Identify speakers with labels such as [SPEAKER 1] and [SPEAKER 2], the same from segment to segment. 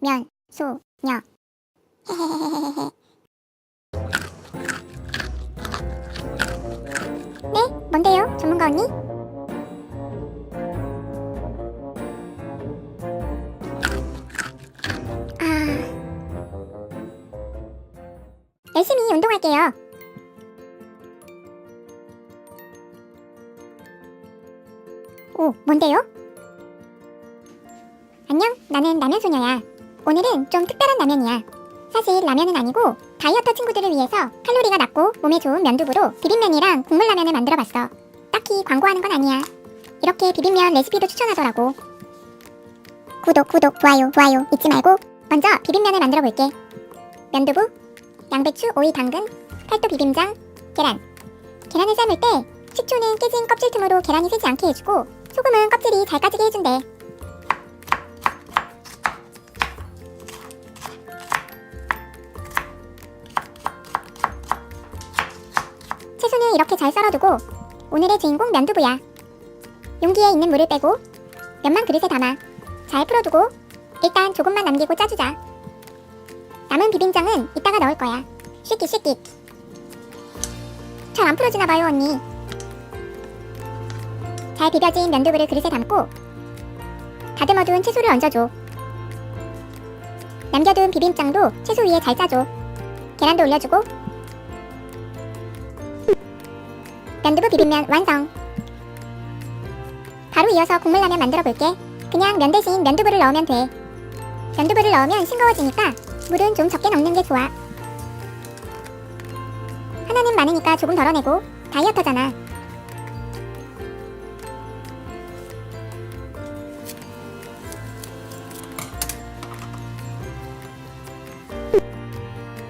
[SPEAKER 1] 라면 소녀. 헤헤헤헤헤. 네? 뭔데요, 전문가 언니? 열심히 운동할게요. 오, 뭔데요? 안녕, 나는 라면 소녀야. 오늘은 좀 특별한 라면이야. 사실 라면은 아니고 다이어터 친구들을 위해서 칼로리가 낮고 몸에 좋은 면두부로 비빔면이랑 국물라면을 만들어봤어. 딱히 광고하는 건 아니야. 이렇게 비빔면 레시피도 추천하더라고. 구독, 좋아요 잊지 말고. 먼저 비빔면을 만들어 볼게. 면두부, 양배추, 오이, 당근, 팔도 비빔장, 계란. 계란을 삶을 때 식초는 깨진 껍질 틈으로 계란이 새지 않게 해주고 소금은 껍질이 잘 까지게 해준대. 채소는 이렇게 잘 썰어두고 오늘의 주인공 면두부야. 용기에 있는 물을 빼고 면만 그릇에 담아 잘 풀어두고 일단 조금만 남기고 짜주자. 남은 비빔장은 이따가 넣을 거야. 씻기. 잘 안 풀어지나봐요 언니. 잘 비벼진 면두부를 그릇에 담고 다듬어둔 채소를 얹어줘. 남겨둔 비빔장도 채소 위에 잘 짜줘. 계란도 올려주고. 면두부 비빔면 완성. 바로 이어서 국물라면 만들어 볼게. 그냥 면 대신 면두부를 넣으면 돼. 면두부를 넣으면 싱거워지니까 물은 좀 적게 넣는 게 좋아. 하나는 많으니까 조금 덜어내고. 다이어터잖아.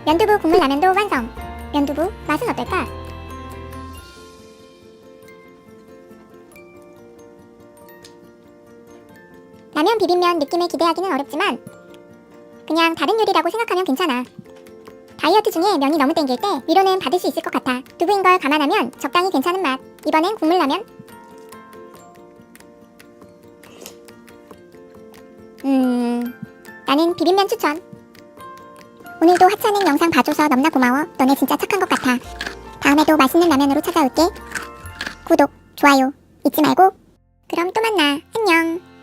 [SPEAKER 1] 면두부 국물라면도 완성. 면두부 맛은 어떨까? 라면 비빔면 느낌을 기대하기는 어렵지만 그냥 다른 요리라고 생각하면 괜찮아. 다이어트 중에 면이 너무 땡길 때 위로는 받을 수 있을 것 같아. 두부인 걸 감안하면 적당히 괜찮은 맛. 이번엔 국물라면. 나는 비빔면 추천. 오늘도 하찮은 영상 봐줘서 너무나 고마워. 너네 진짜 착한 것 같아. 다음에도 맛있는 라면으로 찾아올게. 구독, 좋아요 잊지 말고. 그럼 또 만나. 안녕.